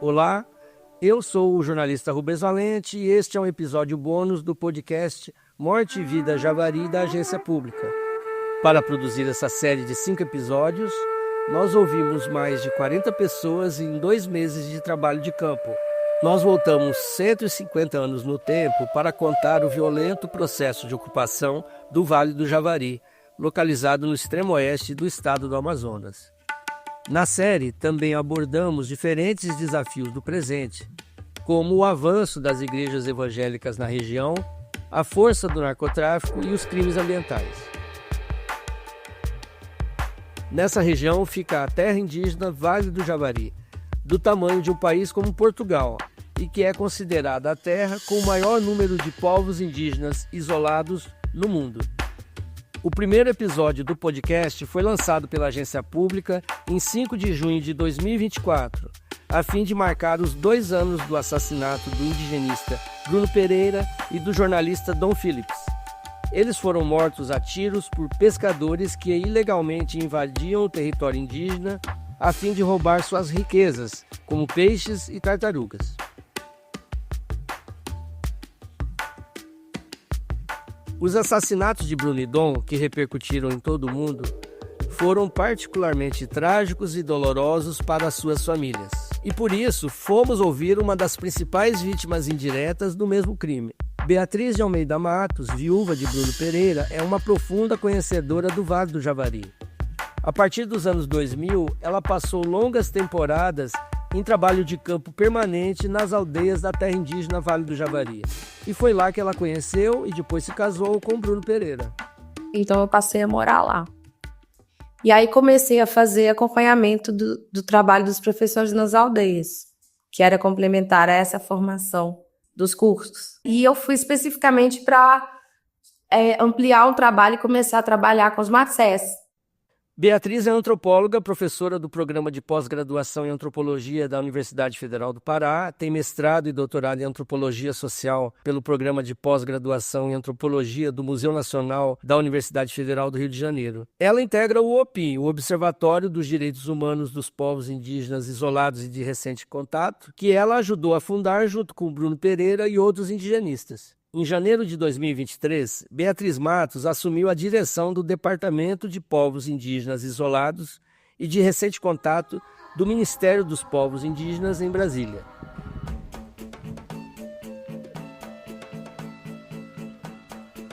Olá, eu sou o jornalista Rubens Valente e este é um episódio bônus do podcast Morte e Vida Javari da Agência Pública. Para produzir essa série de 5 episódios, nós ouvimos mais de 40 pessoas em 2 meses de trabalho de campo. Nós voltamos 150 anos no tempo para contar o violento processo de ocupação do Vale do Javari, localizado no extremo oeste do estado do Amazonas. Na série, também abordamos diferentes desafios do presente, como o avanço das igrejas evangélicas na região, a força do narcotráfico e os crimes ambientais. Nessa região fica a terra indígena Vale do Javari, do tamanho de um país como Portugal, e que é considerada a terra com o maior número de povos indígenas isolados no mundo. O primeiro episódio do podcast foi lançado pela Agência Pública em 5 de junho de 2024, a fim de marcar os 2 anos do assassinato do indigenista Bruno Pereira e do jornalista Dom Phillips. Eles foram mortos a tiros por pescadores que ilegalmente invadiam o território indígena a fim de roubar suas riquezas, como peixes e tartarugas. Os assassinatos de Bruno e Dom, que repercutiram em todo o mundo, foram particularmente trágicos e dolorosos para as suas famílias. E por isso, fomos ouvir uma das principais vítimas indiretas do mesmo crime. Beatriz de Almeida Matos, viúva de Bruno Pereira, é uma profunda conhecedora do Vale do Javari. A partir dos anos 2000, ela passou longas temporadas em trabalho de campo permanente nas aldeias da terra indígena Vale do Javari. E foi lá que ela conheceu e depois se casou com Bruno Pereira. Então eu passei a morar lá. E aí comecei a fazer acompanhamento do trabalho dos professores nas aldeias, que era complementar a essa formação dos cursos. E eu fui especificamente para ampliar o trabalho e começar a trabalhar com os Macés. Beatriz é antropóloga, professora do programa de pós-graduação em antropologia da Universidade Federal do Pará, tem mestrado e doutorado em antropologia social pelo programa de pós-graduação em antropologia do Museu Nacional da Universidade Federal do Rio de Janeiro. Ela integra o OPIN, o Observatório dos Direitos Humanos dos Povos Indígenas Isolados e de Recente Contato, que ela ajudou a fundar junto com Bruno Pereira e outros indigenistas. Em janeiro de 2023, Beatriz Matos assumiu a direção do Departamento de Povos Indígenas Isolados e de Recente Contato do Ministério dos Povos Indígenas em Brasília.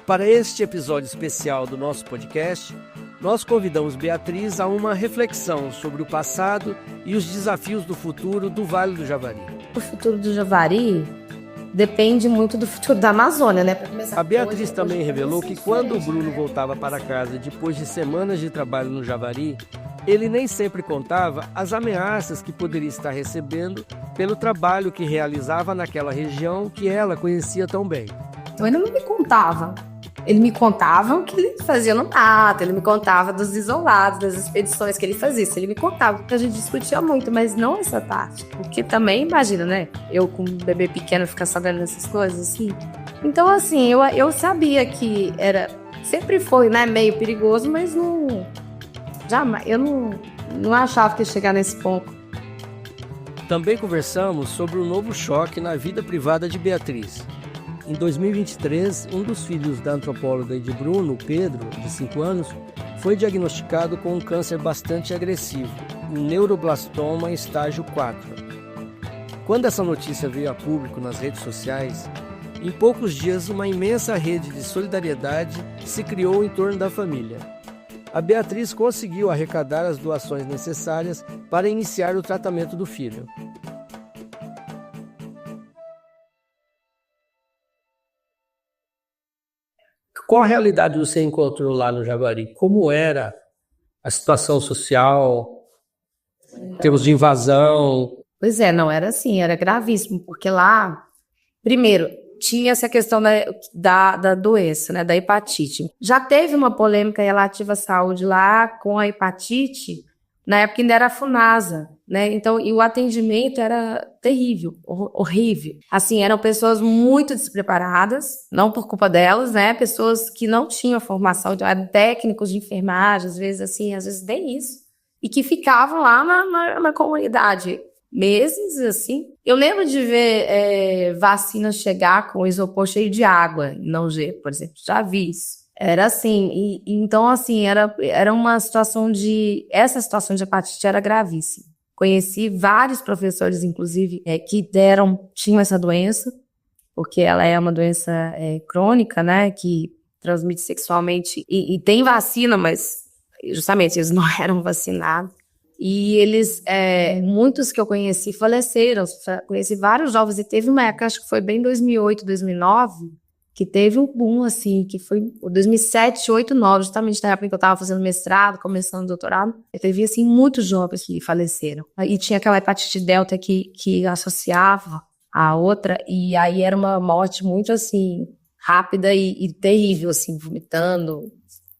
Para este episódio especial do nosso podcast, nós convidamos Beatriz a uma reflexão sobre o passado e os desafios do futuro do Vale do Javari. O futuro do Javari depende muito do futuro da Amazônia, né? A Beatriz também revelou que quando o Bruno voltava para casa depois de semanas de trabalho no Javari, ele nem sempre contava as ameaças que poderia estar recebendo pelo trabalho que realizava naquela região que ela conhecia tão bem. Então ele não me contava. Ele me contava o que ele fazia no mato, ele me contava dos isolados, das expedições que ele fazia. Isso ele me contava, porque a gente discutia muito, mas não essa parte. Porque também, imagina, né? Eu com um bebê pequeno ficar sabendo dessas coisas, assim. Então, assim, eu sabia que sempre foi, né, meio perigoso, mas eu não achava que ia chegar nesse ponto. Também conversamos sobre o novo choque na vida privada de Beatriz. Em 2023, um dos filhos da antropóloga e de Bruno, Pedro, de 5 anos, foi diagnosticado com um câncer bastante agressivo, um neuroblastoma em estágio 4. Quando essa notícia veio a público nas redes sociais, em poucos dias uma imensa rede de solidariedade se criou em torno da família. A Beatriz conseguiu arrecadar as doações necessárias para iniciar o tratamento do filho. Qual a realidade você encontrou lá no Javari? Como era a situação social, em termos de invasão? Pois é, não era assim, era gravíssimo, porque lá, primeiro, tinha essa questão da doença, né, da hepatite. Já teve uma polêmica relativa à saúde lá com a hepatite, na época ainda era a Funasa, né? Então, e o atendimento era terrível, horrível. Assim, eram pessoas muito despreparadas, não por culpa delas, né? Pessoas que não tinham formação, eram técnicos de enfermagem, às vezes nem isso. E que ficavam lá na comunidade. meses, assim. Eu lembro de ver vacina chegar com isopor cheio de água, não gelo, por exemplo. Já vi isso. Era assim, então assim, era uma situação essa situação de hepatite era gravíssima. Conheci vários professores, inclusive, que tinham essa doença, porque ela é uma doença crônica, né, que transmite sexualmente, e tem vacina, mas justamente eles não eram vacinados. E muitos que eu conheci faleceram, conheci vários jovens, e teve uma época, acho que foi bem 2008, 2009, que teve um boom, assim, que foi 2007, 2008, 2009, justamente na época que eu estava fazendo mestrado, começando doutorado, teve, assim, muitos jovens que faleceram. E tinha aquela hepatite delta que associava a outra, e aí era uma morte muito, assim, rápida e terrível, assim, vomitando,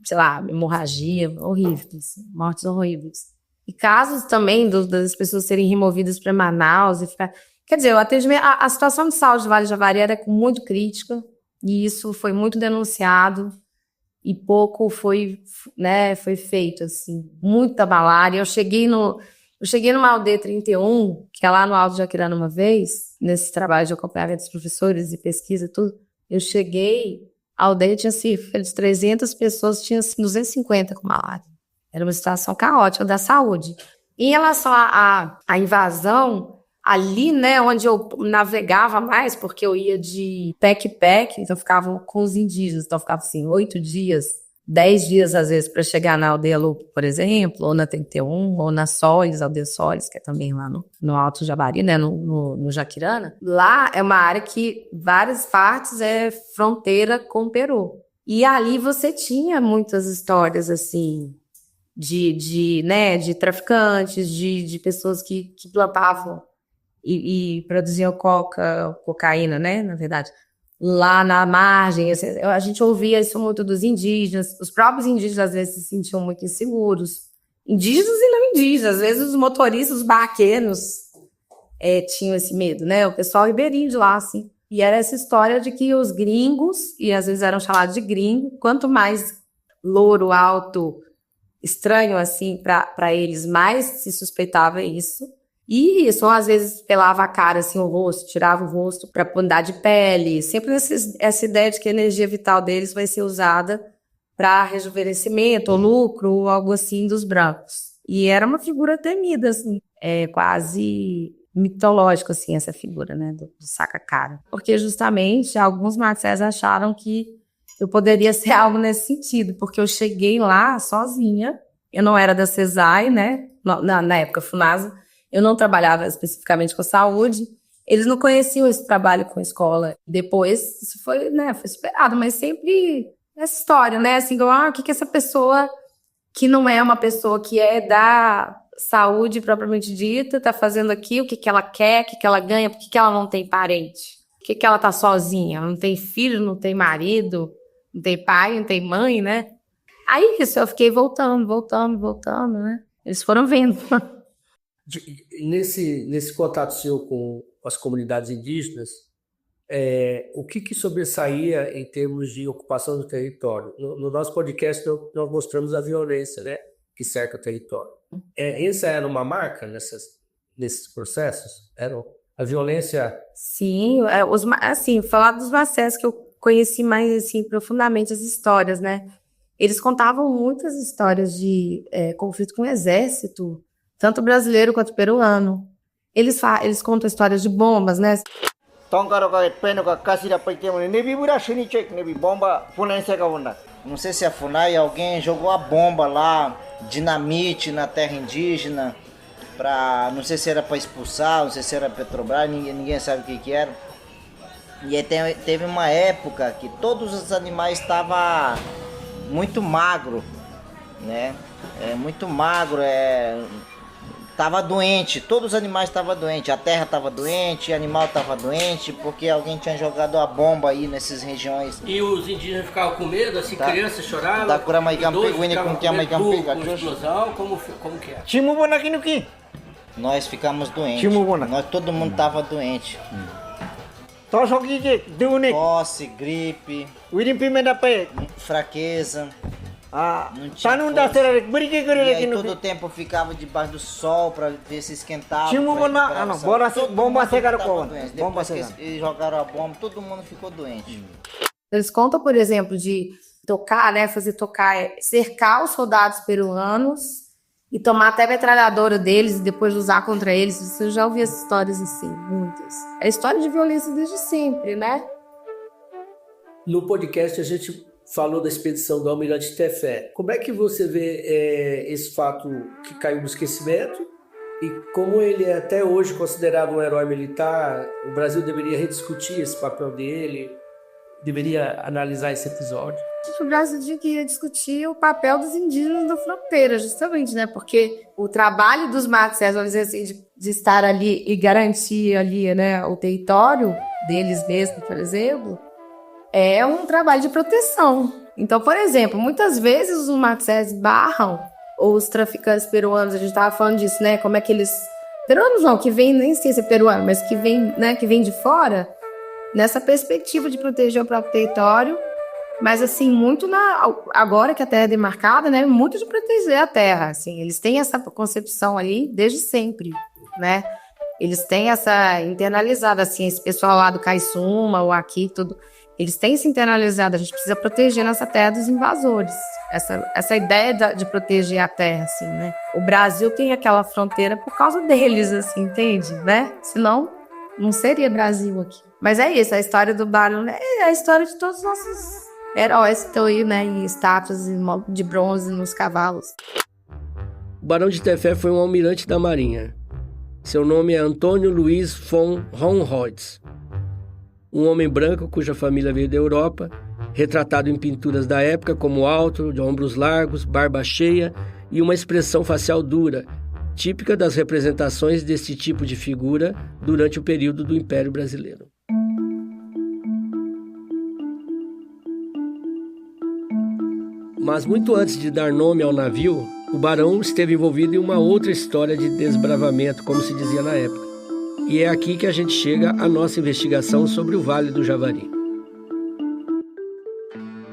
sei lá, hemorragia, horrível, assim, mortes horríveis. E casos também das pessoas serem removidas para Manaus e ficar... Quer dizer, a situação de saúde do Vale do Javari era muito crítica, e isso foi muito denunciado, e pouco foi feito, assim, muita malária. Eu cheguei numa aldeia 31, que é lá no Alto de Jaquirana uma vez, nesse trabalho de acompanhamento dos professores e pesquisa e tudo. Eu cheguei, a aldeia tinha cerca de 300 pessoas, tinha 250 com malária. Era uma situação caótica da saúde. Em relação à invasão, ali, né, onde eu navegava mais, porque eu ia de pack, então eu ficava com os indígenas, então eu ficava assim, 8 dias, 10 dias às vezes para chegar na Aldeia Lupo, por exemplo, ou na 31, ou na Solis, Aldeia Solis, que é também lá no Alto Javari, né, no Jaquirana. Lá é uma área que várias partes é fronteira com o Peru. E ali você tinha muitas histórias, assim, de traficantes, de pessoas que plantavam e produziam cocaína, né, na verdade, lá na margem. A gente ouvia isso muito dos indígenas. Os próprios indígenas, às vezes, se sentiam muito inseguros. Indígenas e não indígenas. Às vezes, os motoristas, os barqueiros tinham esse medo, né? O pessoal ribeirinho de lá, assim. E era essa história de que os gringos, e às vezes eram chamados de gringo, quanto mais louro, alto, estranho, assim, para eles, mais se suspeitava isso. E isso, às vezes, pelava a cara, assim, o rosto, tirava o rosto para mudar de pele. Sempre essa ideia de que a energia vital deles vai ser usada para rejuvenescimento, ou lucro, ou algo assim dos brancos. E era uma figura temida, assim, quase mitológico, assim, essa figura, né, do saca-cara. Porque, justamente, alguns marxistas acharam que eu poderia ser algo nesse sentido, porque eu cheguei lá sozinha, eu não era da CESAI, né, na época, FUNASA, eu não trabalhava especificamente com saúde, eles não conheciam esse trabalho com escola. Depois, isso foi superado, mas sempre essa história, né? Assim, o que essa pessoa, que não é uma pessoa que é da saúde propriamente dita, tá fazendo aqui, o que ela quer, o que ela ganha, por que ela não tem parente? Por que ela tá sozinha? Não tem filho, não tem marido, não tem pai, não tem mãe, né? Aí isso, eu fiquei voltando, né? Eles foram vendo. Nesse contato seu com as comunidades indígenas, o que sobressaía em termos de ocupação do território? No nosso podcast, nós mostramos a violência, né, que cerca o território. Essa era uma marca nesses processos? Era a violência? Sim, assim, falar dos Macés, que eu conheci mais assim, profundamente as histórias, né? Eles contavam muitas histórias de conflito com o exército, tanto brasileiro quanto peruano. Eles contam histórias de bombas, né? Não sei se a FUNAI, alguém jogou a bomba lá, dinamite na terra indígena, não sei se era para expulsar, não sei se era Petrobras, ninguém sabe o que era. E aí teve uma época que todos os animais estavam muito magro, né? Muito magro, tava doente, todos os animais estavam doentes, a terra estava doente, o animal estava doente, porque alguém tinha jogado a bomba aí nessas regiões. E os indígenas ficavam com medo, assim, crianças choravam? Da explosão, como que é? Nós ficamos doentes, todo mundo estava doente. Tosse, gripe, fraqueza. Não tinha Tá não dá força. certo. Brinque E aí todo tempo ficava debaixo do sol pra ver se esquentava. Tinha um pra bomba- recuperar não, o sol. bora- Todo bomba mundo cegaram ficava com- doente. bomba Depois que cegaram. eles jogaram a bomba, todo mundo ficou doente. Eles contam, por exemplo, de tocar, né, fazer tocar, cercar os soldados peruanos e tomar até a metralhadora deles e depois usar contra eles. Você já ouviu essas histórias assim, muitas. É história de violência desde sempre, né? No podcast a gente falou da expedição do Almirante Tefé. Como é que você vê esse fato que caiu no esquecimento e como ele é até hoje considerado um herói militar? O Brasil deveria rediscutir esse papel dele, deveria analisar esse episódio. O Brasil devia discutir o papel dos indígenas da fronteira, justamente, né? Porque o trabalho dos Matsés, vamos dizer assim, de estar ali e garantir ali, né, o território deles mesmos, por exemplo, é um trabalho de proteção. Então, por exemplo, muitas vezes os Matsés barram os traficantes peruanos, a gente estava falando disso, né? Como é que eles... Peruanos não, que vem, nem sei se é peruano, mas que vem, né, que vem de fora, nessa perspectiva de proteger o próprio território, mas assim, muito agora que a terra é demarcada, né, muito de proteger a terra, assim, eles têm essa concepção ali desde sempre, né, eles têm essa internalizada, assim, esse pessoal lá do Caixuma, ou aqui, tudo, eles têm se internalizado, a gente precisa proteger nossa terra dos invasores, essa ideia de proteger a terra, assim, né, o Brasil tem aquela fronteira por causa deles, assim, entende, né, senão não seria Brasil aqui. Mas é isso, a história do Barão é a história de todos os nossos heróis que estão aí, né, em estátuas de bronze nos cavalos. O Barão de Tefé foi um almirante da Marinha. Seu nome é Antônio Luiz von Honrotz, um homem branco cuja família veio da Europa, retratado em pinturas da época como alto, de ombros largos, barba cheia e uma expressão facial dura, típica das representações desse tipo de figura durante o período do Império Brasileiro. Mas muito antes de dar nome ao navio, o barão esteve envolvido em uma outra história de desbravamento, como se dizia na época. E é aqui que a gente chega à nossa investigação sobre o Vale do Javari.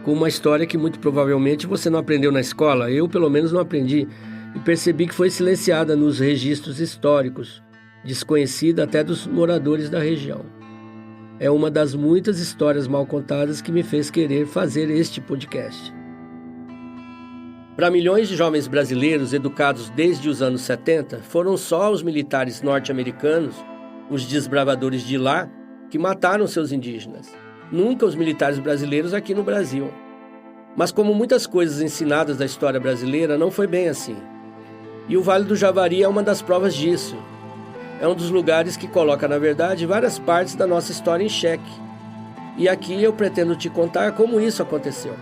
Com uma história que muito provavelmente você não aprendeu na escola, eu pelo menos não aprendi, e percebi que foi silenciada nos registros históricos, desconhecida até dos moradores da região. É uma das muitas histórias mal contadas que me fez querer fazer este podcast. Para milhões de jovens brasileiros educados desde os anos 70, foram só os militares norte-americanos, os desbravadores de lá, que mataram seus indígenas. Nunca os militares brasileiros aqui no Brasil. Mas como muitas coisas ensinadas da história brasileira, não foi bem assim. E o Vale do Javari é uma das provas disso. É um dos lugares que coloca, na verdade, várias partes da nossa história em xeque. E aqui eu pretendo te contar como isso aconteceu.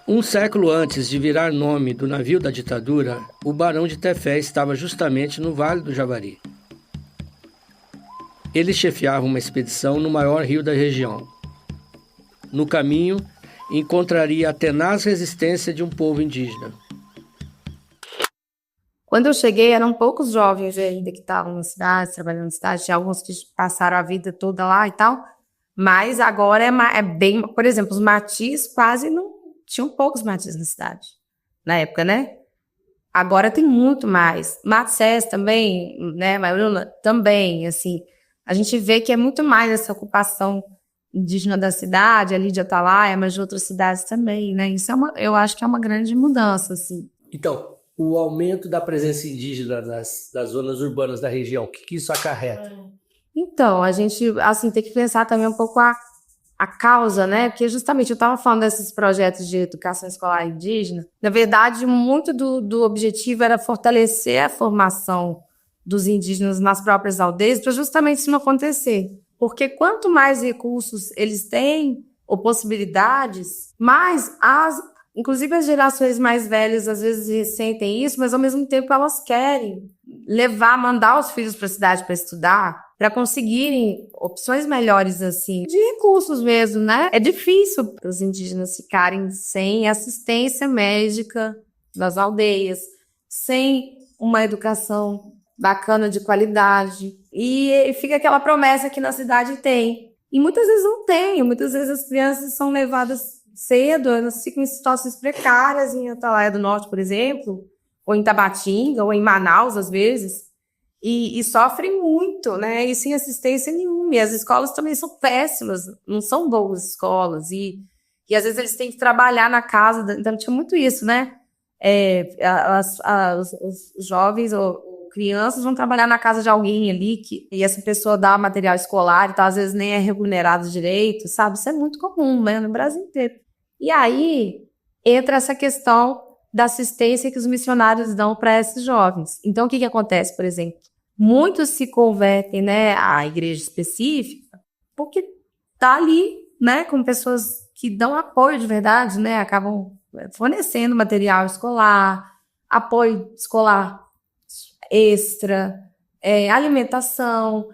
Um século antes de virar nome do navio da ditadura, o Barão de Tefé estava justamente no Vale do Javari. Ele chefiava uma expedição no maior rio da região. No caminho, encontraria a tenaz resistência de um povo indígena. Quando eu cheguei, eram poucos jovens ainda que estavam na cidade, trabalhando na cidade, tinha alguns que passaram a vida toda lá e tal, mas agora é bem... Por exemplo, os matis quase não... Tinham poucos matis na cidade, na época, né? Agora tem muito mais. Matsés também, né? Maioruna também, assim. A gente vê que é muito mais essa ocupação indígena da cidade, ali de Atalaia, mas de outras cidades também, né? Isso eu acho que é uma grande mudança, assim. Então, o aumento da presença indígena das zonas urbanas da região, o que isso acarreta? Então, a gente, assim, tem que pensar também um pouco a causa, né? Porque justamente eu estava falando desses projetos de educação escolar indígena. Na verdade, muito do objetivo era fortalecer a formação dos indígenas nas próprias aldeias para justamente isso não acontecer. Porque quanto mais recursos eles têm, ou possibilidades, mais inclusive as gerações mais velhas às vezes ressentem isso, mas ao mesmo tempo elas querem mandar os filhos para a cidade para estudar, para conseguirem opções melhores, assim, de recursos mesmo, né? É difícil para os indígenas ficarem sem assistência médica das aldeias, sem uma educação bacana, de qualidade. E fica aquela promessa que na cidade tem. E muitas vezes não tem, muitas vezes as crianças são levadas cedo, elas ficam em situações precárias em Atalaia do Norte, por exemplo, ou em Tabatinga, ou em Manaus, às vezes, e sofrem muito, né? E sem assistência nenhuma. E as escolas também são péssimas, não são boas escolas. E às vezes eles têm que trabalhar na casa, então tinha muito isso, né? Os jovens ou crianças vão trabalhar na casa de alguém ali e essa pessoa dá material escolar, então às vezes nem é remunerado direito, sabe? Isso é muito comum, né? No Brasil inteiro. E aí entra essa questão da assistência que os missionários dão para esses jovens. Então, o que acontece, por exemplo? Muitos se convertem, né, à igreja específica porque tá ali, né, com pessoas que dão apoio de verdade, né, acabam fornecendo material escolar, apoio escolar extra, alimentação,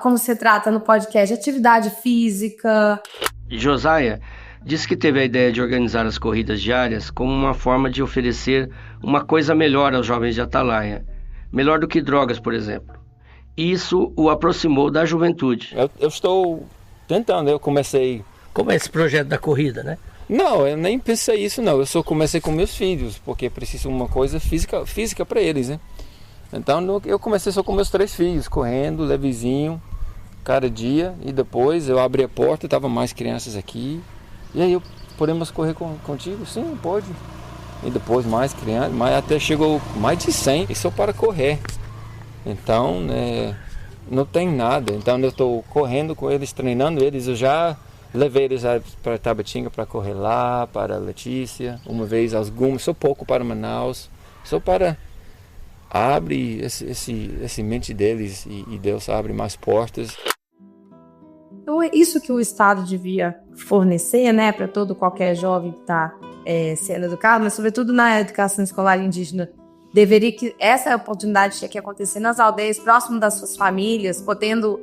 como se trata no podcast, atividade física. Josaia disse que teve a ideia de organizar as corridas diárias como uma forma de oferecer uma coisa melhor aos jovens de Atalaia, melhor do que drogas, por exemplo. Isso o aproximou da juventude. Eu estou tentando, eu comecei... Como é esse projeto da corrida, né? Não, eu nem pensei isso não, eu só comecei com meus filhos, porque preciso uma coisa física para eles, né? Então eu comecei só com meus 3 filhos, correndo, levezinho, cada dia, e depois eu abri a porta, tava mais crianças aqui, e aí podemos correr contigo? Sim, pode. E depois mais crianças, mas até chegou mais de 100, e só para correr. Então, não tem nada, então eu estou correndo com eles, treinando eles, eu já levei eles para Tabatinga para correr lá, para Letícia, uma vez algumas, só pouco para Manaus, só para abre esse mente deles e Deus abre mais portas. Então é isso que o Estado devia fornecer, né, para qualquer jovem que está sendo educado, mas sobretudo na educação escolar indígena. Deveria que essa oportunidade tinha que acontecer nas aldeias, próximo das suas famílias, podendo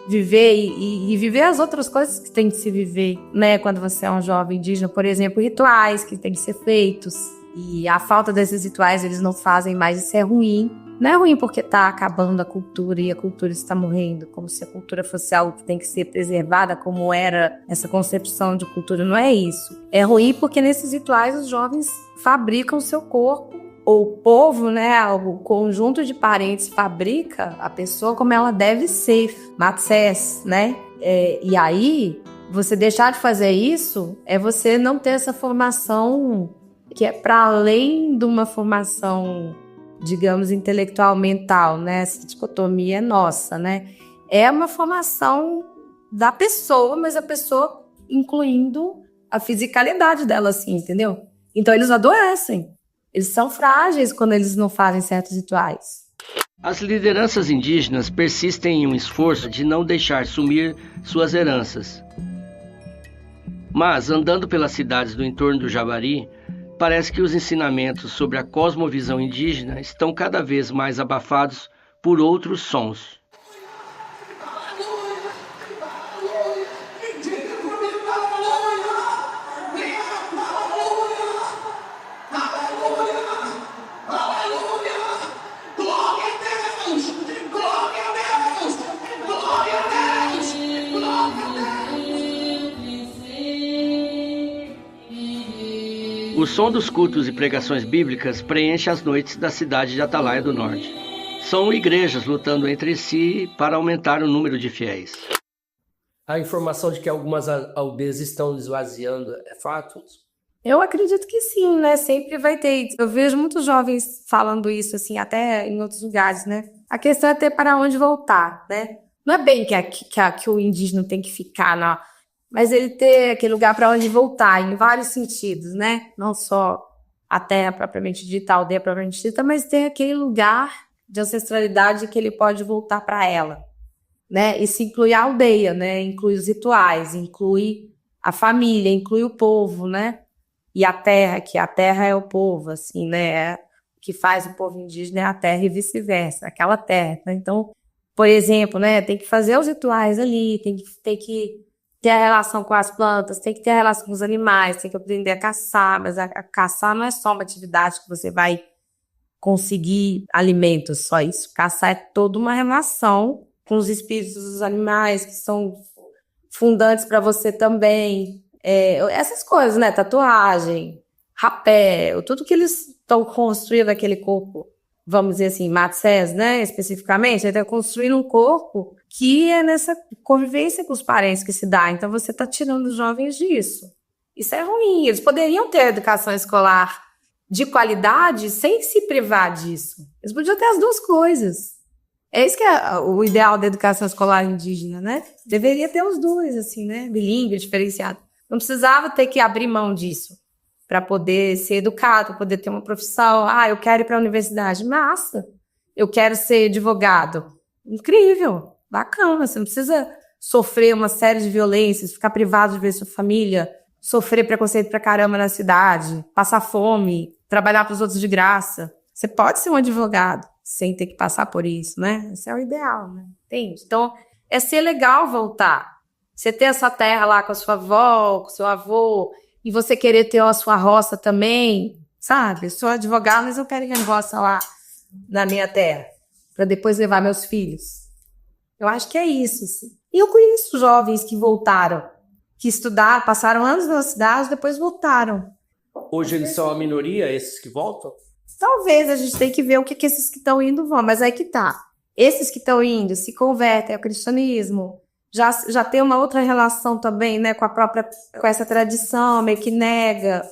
viver e viver as outras coisas que tem que se viver, né? Quando você é um jovem indígena, por exemplo, rituais que têm que ser feitos. E a falta desses rituais eles não fazem mais, isso é ruim. Não é ruim porque está acabando a cultura e a cultura está morrendo, como se a cultura fosse algo que tem que ser preservada, como era essa concepção de cultura. Não é isso. É ruim porque nesses rituais os jovens fabricam o seu corpo, ou o povo, né, o conjunto de parentes fabrica a pessoa como ela deve ser, Matsés, né? E aí, você deixar de fazer isso é você não ter essa formação que é para além de uma formação, digamos, intelectual, mental, né? Essa dicotomia é nossa, né? É uma formação da pessoa, mas a pessoa incluindo a fisicalidade dela, assim, entendeu? Então, eles adoecem. Eles são frágeis quando eles não fazem certos rituais. As lideranças indígenas persistem em um esforço de não deixar sumir suas heranças. Mas, andando pelas cidades do entorno do Javari, parece que os ensinamentos sobre a cosmovisão indígena estão cada vez mais abafados por outros sons. O som dos cultos e pregações bíblicas preenche as noites da cidade de Atalaia do Norte. São igrejas lutando entre si para aumentar o número de fiéis. A informação de que algumas aldeias estão esvaziando é fato? Eu acredito que sim, né? Sempre vai ter. Eu vejo muitos jovens falando isso, assim, até em outros lugares, né? A questão é ter para onde voltar, né? Não é bem que o indígena tem que ficar na... Mas ele ter aquele lugar para onde voltar, em vários sentidos, né? Não só a terra propriamente dita, a aldeia propriamente dita, mas ter aquele lugar de ancestralidade que ele pode voltar para ela, né? Isso inclui a aldeia, né? Inclui os rituais, inclui a família, inclui o povo, né? E a terra, que a terra é o povo, assim, né? O que faz o povo indígena é a terra e vice-versa, aquela terra, né? Então, por exemplo, né? Tem que fazer os rituais ali, tem que ter a relação com as plantas, tem que ter a relação com os animais, tem que aprender a caçar, mas a caçar não é só uma atividade que você vai conseguir alimentos, só isso. Caçar é toda uma relação com os espíritos dos animais, que são fundantes para você também. Essas coisas, né? Tatuagem, rapé, tudo que eles estão construindo naquele corpo, vamos dizer assim, Matsés, né? Especificamente, ele está construindo um corpo que é nessa convivência com os parentes que se dá. Então, você está tirando os jovens disso. Isso é ruim. Eles poderiam ter educação escolar de qualidade sem se privar disso. Eles podiam ter as duas coisas. É isso que é o ideal da educação escolar indígena, né? Deveria ter os dois, assim, né? Bilíngue, diferenciado. Não precisava ter que abrir mão disso para poder ser educado, para poder ter uma profissão. Eu quero ir para a universidade. Massa! Eu quero ser advogado. Incrível! Bacana! Você não precisa sofrer uma série de violências, ficar privado de ver sua família, sofrer preconceito pra caramba na cidade, passar fome, trabalhar para os outros de graça. Você pode ser um advogado sem ter que passar por isso, né? Esse é o ideal, né? Entende? Então, é ser legal voltar. Você ter essa terra lá com a sua avó, com o seu avô, e você querer ter a sua roça também, sabe? Eu sou advogada, mas eu quero ir em roça lá na minha terra, para depois levar meus filhos. Eu acho que é isso, assim. E eu conheço jovens que voltaram, que estudaram, passaram anos na cidade, depois voltaram. Hoje eles são a minoria, esses que voltam? Talvez a gente tenha que ver o que esses que estão indo vão, mas aí que tá. Esses que estão indo se convertem ao cristianismo, já tem uma outra relação também, né, com essa tradição, meio que nega.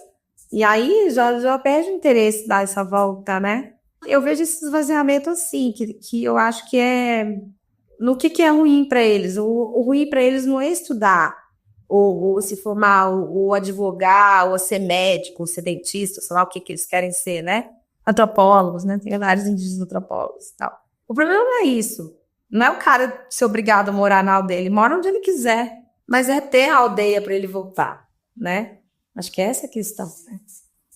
E aí já perde o interesse dar essa volta, né? Eu vejo esse esvaziamento assim, que eu acho que é no que é ruim para eles. O ruim para eles não é estudar, ou se formar, ou advogar, ou ser médico, ou ser dentista, sei lá o que eles querem ser, né? Antropólogos, né? Tem vários indígenas antropólogos e tal. O problema não é isso. Não é o cara ser obrigado a morar na aldeia. Ele mora onde ele quiser. Mas é ter a aldeia para ele voltar, né? Acho que essa é a questão. Né?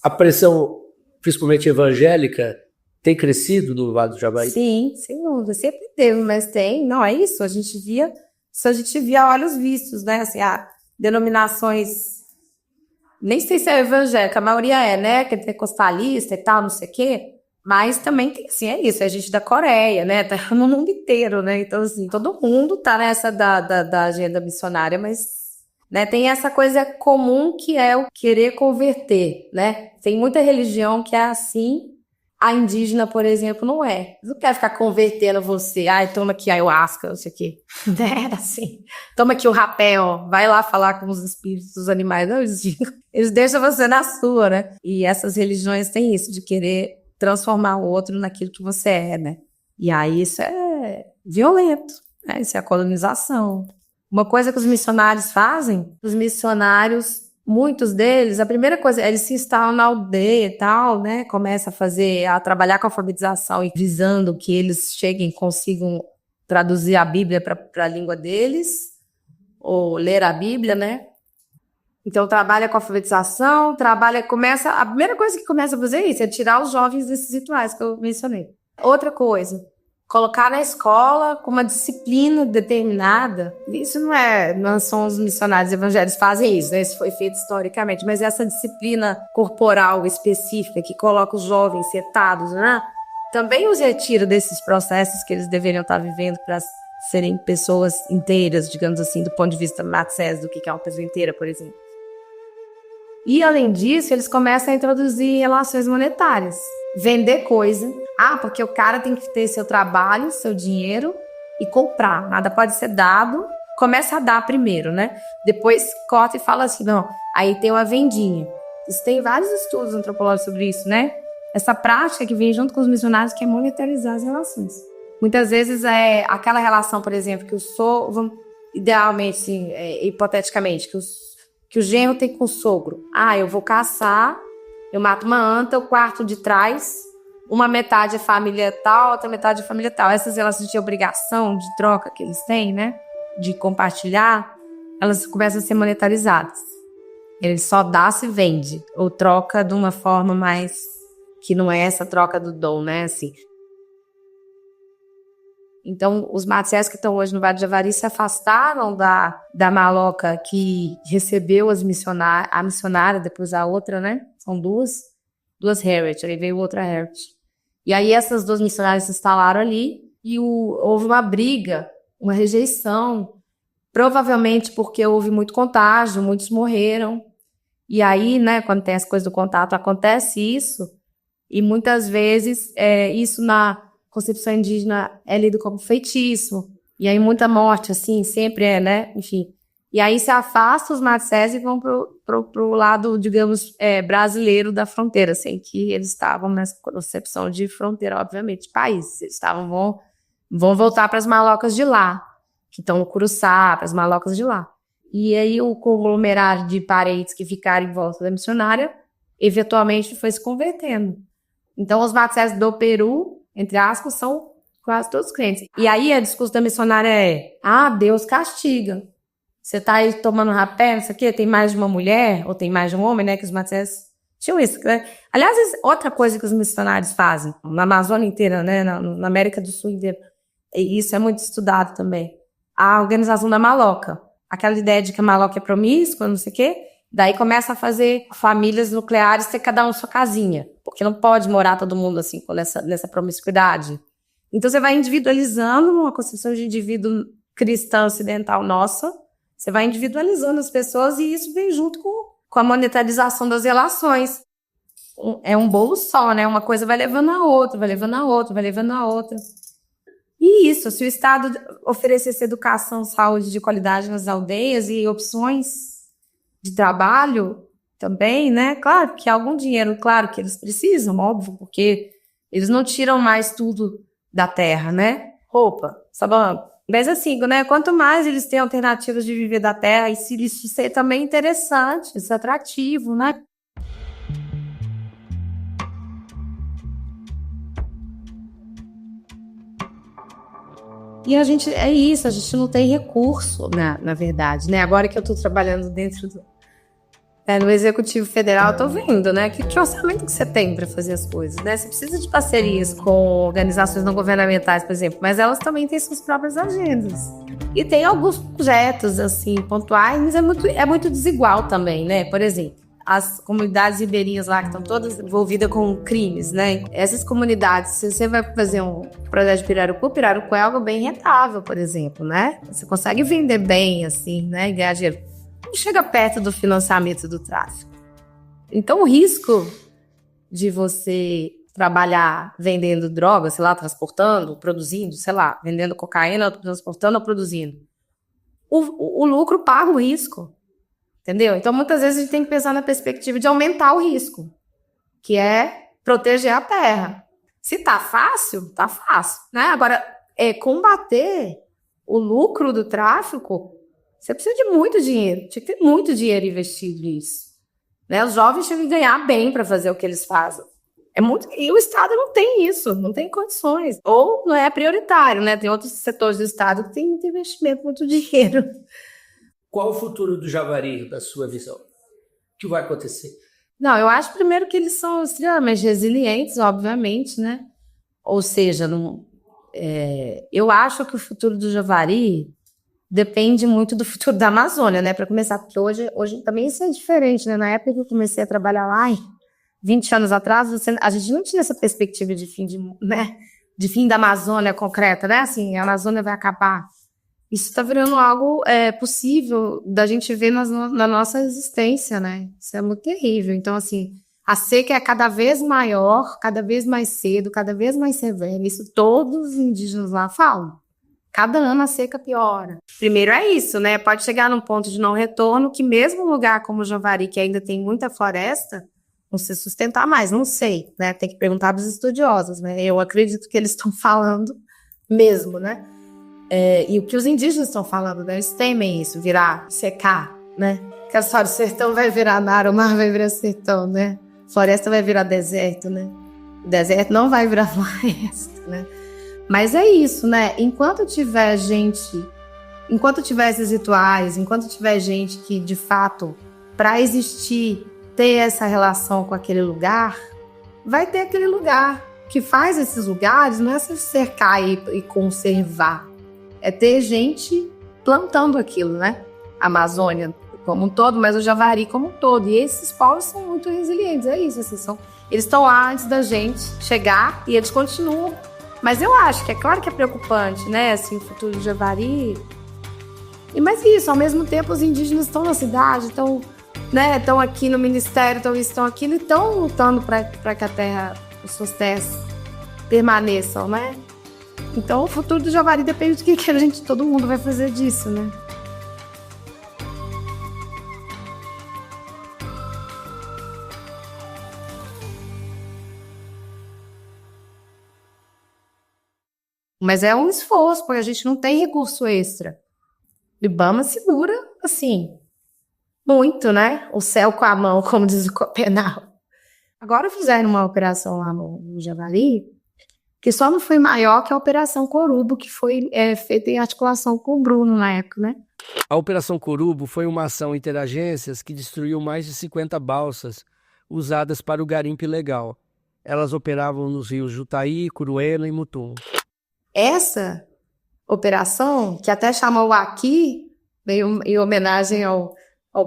A pressão, principalmente evangélica, tem crescido no Vale do Javari? Sim, sem dúvida. Sempre teve, mas tem. Não, é isso. A gente via a olhos vistos, né? Assim, denominações... Nem sei se é evangélica, a maioria é, né? Que é pentecostalista e tal, não sei o quê. Mas também tem, assim, é isso. É gente da Coreia, né? Tá no mundo inteiro, né? Então, assim, todo mundo tá nessa da agenda missionária, mas, né? Tem essa coisa comum que é o querer converter, né? Tem muita religião que é assim. A indígena, por exemplo, não é. Não quer ficar convertendo você. Toma aqui ayahuasca, não sei o quê. É assim. Toma aqui o rapé, ó. Vai lá falar com os espíritos dos animais. Não, eles deixam você na sua, né? E essas religiões têm isso, de querer transformar o outro naquilo que você é, né? E aí isso é violento, né? Isso é a colonização. Uma coisa que os missionários fazem, muitos deles, a primeira coisa, eles se instalam na aldeia e tal, né? Começa a trabalhar com a alfabetização e visando que eles consigam traduzir a Bíblia para a língua deles, ou ler a Bíblia, né? Então, trabalha com a alfabetização, a primeira coisa que começa a fazer é isso, é tirar os jovens desses rituais que eu mencionei. Outra coisa, colocar na escola com uma disciplina determinada. Isso não são os missionários evangélicos que fazem isso, né? Isso foi feito historicamente, mas essa disciplina corporal específica que coloca os jovens sentados, né? Também os retira desses processos que eles deveriam estar vivendo para serem pessoas inteiras, digamos assim, do ponto de vista Matsés, do que é uma pessoa inteira, por exemplo. E, além disso, eles começam a introduzir relações monetárias. Vender coisa. Porque o cara tem que ter seu trabalho, seu dinheiro e comprar. Nada pode ser dado. Começa a dar primeiro, né? Depois corta e fala assim, não, aí tem uma vendinha. Tem vários estudos antropológicos sobre isso, né? Essa prática que vem junto com os missionários, que é monetarizar as relações. Muitas vezes é aquela relação, por exemplo, que idealmente, assim, hipoteticamente, que o genro tem com o sogro. Eu vou caçar, eu mato uma anta, o quarto de trás, uma metade é família tal, outra metade é família tal. Essas relações de obrigação, de troca que eles têm, né? De compartilhar, elas começam a ser monetarizadas. Ele só dá se vende, ou troca de uma forma mais... que não é essa troca do dom, né? Assim. Então, os Matsés que estão hoje no Vale do Javari se afastaram da maloca que recebeu a missionária, depois a outra, né? São duas Harriet, aí veio outra Harriet. E aí essas 2 missionárias se instalaram ali e houve uma briga, uma rejeição, provavelmente porque houve muito contágio, muitos morreram. E aí, né, quando tem as coisas do contato, acontece isso, e muitas vezes isso na concepção indígena é lido como feitiço, e aí muita morte, assim, sempre né, enfim. E aí se afasta os Matsés e vão pro lado, digamos, brasileiro da fronteira, assim, que eles estavam nessa concepção de fronteira, obviamente, de país. Eles vão voltar para as malocas de lá, que estão no Curuçá, para as malocas de lá. E aí o conglomerado de parentes que ficaram em volta da missionária, eventualmente foi se convertendo. Então os Matsés do Peru, entre aspas, são quase todos crentes. E aí o discurso da missionária Deus castiga. Você tá aí tomando rapé, não sei o quê, tem mais de uma mulher, ou tem mais de um homem, né, que os Matsés tinham isso, né? Aliás, outra coisa que os missionários fazem, na Amazônia inteira, né, na América do Sul inteira, e isso é muito estudado também, a organização da maloca. Aquela ideia de que a maloca é promíscua, não sei o quê, daí começa a fazer famílias nucleares ter cada um sua casinha, porque não pode morar todo mundo assim, nessa promiscuidade. Então você vai individualizando uma concepção de indivíduo cristã ocidental nossa, você vai individualizando as pessoas e isso vem junto com a monetarização das relações. É um bolo só, né? Uma coisa vai levando a outra, vai levando a outra, vai levando a outra. E isso, se o Estado oferecesse educação, saúde de qualidade nas aldeias e opções de trabalho também, né? Claro que algum dinheiro, claro que eles precisam, óbvio, porque eles não tiram mais tudo da terra, né? Roupa, sabão. Mas assim, né? Quanto mais eles têm alternativas de viver da terra, e se isso ser também interessante, isso é atrativo, né? E a gente, é isso, a gente não tem recurso, na verdade, né? Agora que eu estou trabalhando dentro no Executivo Federal, eu tô vendo, né? Que orçamento que você tem para fazer as coisas, né? Você precisa de parcerias com organizações não governamentais, por exemplo, mas elas também têm suas próprias agendas. E tem alguns projetos, assim, pontuais, mas é muito desigual também, né? Por exemplo, as comunidades ribeirinhas lá que estão todas envolvidas com crimes, né? Essas comunidades, se você vai fazer um projeto de pirarucu é algo bem rentável, por exemplo, né? Você consegue vender bem, assim, né? E ganhar dinheiro. Não chega perto do financiamento do tráfico. Então, o risco de você trabalhar vendendo droga, sei lá, transportando, produzindo, sei lá, vendendo cocaína, transportando ou produzindo, o lucro paga o risco. Entendeu? Então, muitas vezes a gente tem que pensar na perspectiva de aumentar o risco, que é proteger a terra. Se tá fácil, né? Agora, combater o lucro do tráfico, você precisa de muito dinheiro. Tinha que ter muito dinheiro investido nisso. Né? Os jovens tinham que ganhar bem para fazer o que eles fazem. E o Estado não tem isso, não tem condições. Ou não é prioritário, né? Tem outros setores do Estado que tem muito investimento, muito dinheiro. Qual o futuro do Javari, da sua visão? O que vai acontecer? Não, eu acho primeiro que eles são extremamente resilientes, obviamente, né? Ou seja, eu acho que o futuro do Javari depende muito do futuro da Amazônia, né? Para começar, porque hoje também isso é diferente, né? Na época que eu comecei a trabalhar lá, 20 anos atrás, a gente não tinha essa perspectiva de fim da Amazônia concreta, né? Assim, a Amazônia vai acabar. Isso está virando algo possível da gente ver na nossa existência, né? Isso é muito terrível. Então, assim, a seca é cada vez maior, cada vez mais cedo, cada vez mais severa. Isso todos os indígenas lá falam. Cada ano a seca piora. Primeiro é isso, né? Pode chegar num ponto de não retorno que mesmo um lugar como o Javari, que ainda tem muita floresta, não se sustentar mais. Não sei, né? Tem que perguntar para os estudiosos, né? Eu acredito que eles estão falando mesmo, né? E o que os indígenas estão falando, né? Eles temem isso, secar, né? Que a história do sertão vai virar mar, o mar vai virar sertão, né? Floresta vai virar deserto, né? O deserto não vai virar floresta, né? Mas é isso, né? Enquanto tiver esses rituais, enquanto tiver gente que, de fato, para existir, ter essa relação com aquele lugar, vai ter aquele lugar. O que faz esses lugares não é se cercar e conservar, é ter gente plantando aquilo, né? A Amazônia como um todo, mas o Javari como um todo. E esses povos são muito resilientes, é isso, assim, Eles estão lá antes da gente chegar e eles continuam. Mas eu acho que é claro que é preocupante, né? Assim, o futuro do Javari. Mas isso, ao mesmo tempo, os indígenas estão na cidade, estão, né, estão aqui no ministério, estão aqui e estão lutando para que as suas terras permaneçam, né? Então, o futuro do Javari depende do que todo mundo vai fazer disso, né? Mas é um esforço, porque a gente não tem recurso extra. O IBAMA segura, assim, muito, né? O céu com a mão, como diz o Copenal. Agora fizeram uma operação lá no Javari, que só não foi maior que a Operação Corubo, que foi feita em articulação com o Bruno na época, né? A Operação Corubo foi uma ação interagências que destruiu mais de 50 balsas usadas para o garimpo ilegal. Elas operavam nos rios Jutaí, Curuena e Mutum. Essa operação, que até chamou o Aqui, veio em homenagem ao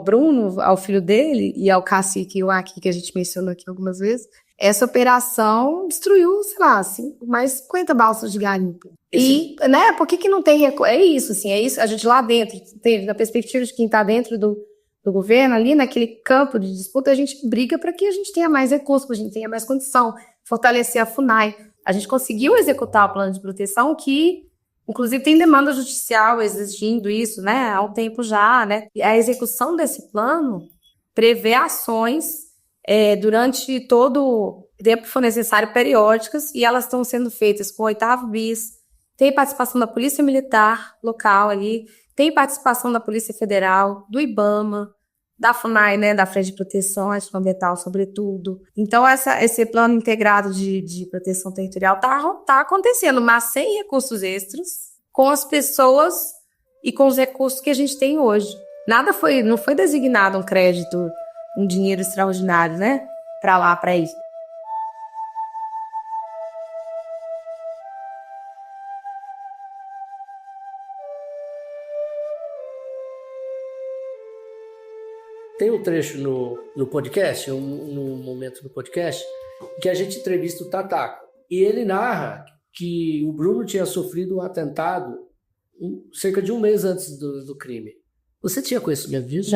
Bruno, ao filho dele, e ao cacique Aqui, que a gente mencionou aqui algumas vezes, essa operação destruiu, sei lá, mais 50 balsas de garimpo. E, né, por que não tem recurso? É isso, assim, é isso. A gente lá dentro, na perspectiva de quem está dentro do governo, ali naquele campo de disputa, a gente briga para que a gente tenha mais recursos, para a gente tenha mais condição, fortalecer a FUNAI. A gente conseguiu executar o plano de proteção que, inclusive, tem demanda judicial exigindo isso, né, há um tempo já, né? E a execução desse plano prevê ações durante todo o tempo que for necessário, periódicas, e elas estão sendo feitas com o 8º BIS, tem participação da Polícia Militar local ali, tem participação da Polícia Federal, do IBAMA, da FUNAI, né, da Frente de Proteção Ambiental, sobretudo. Então, esse plano integrado de proteção territorial tá acontecendo, mas sem recursos extras, com as pessoas e com os recursos que a gente tem hoje. Não foi designado um crédito, um dinheiro extraordinário, né, para isso. Tem um trecho no podcast, no momento do podcast, que a gente entrevista o Tataco. E ele narra que o Bruno tinha sofrido um atentado cerca de um mês antes do crime. Você tinha conhecimento disso?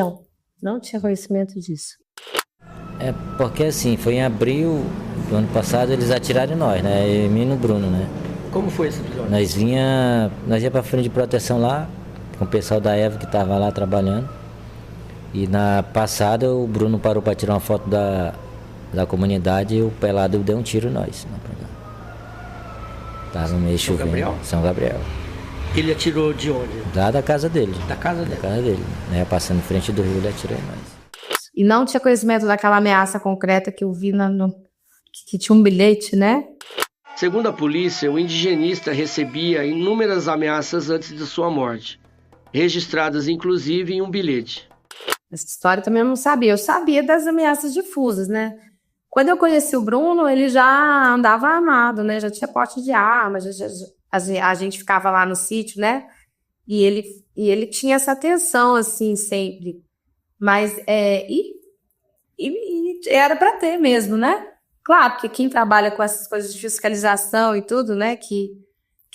Não tinha conhecimento disso. É porque assim, foi em abril do ano passado, eles atiraram em nós, né? Eu e mim no Bruno, né? Como foi esse episódio? Nós ia pra frente de proteção lá, com o pessoal da EVA que tava lá trabalhando. E na passada o Bruno parou para tirar uma foto da comunidade e o pelado deu um tiro em nós. Tava meio chovendo. Gabriel? São Gabriel. Ele atirou de onde? Lá da casa dele. Da casa dele? Da casa dele. Né? Passando em frente do rio, ele atirou em nós. E não tinha conhecimento daquela ameaça concreta que eu vi que tinha um bilhete, né? Segundo a polícia, o indigenista recebia inúmeras ameaças antes de sua morte, registradas inclusive em um bilhete. Essa história também eu não sabia. Eu sabia das ameaças difusas, né? Quando eu conheci o Bruno, ele já andava armado, né? Já tinha porte de arma, a gente ficava lá no sítio, né? E ele tinha essa atenção, assim, sempre. Mas, era para ter mesmo, né? Claro, porque quem trabalha com essas coisas de fiscalização e tudo, né? Que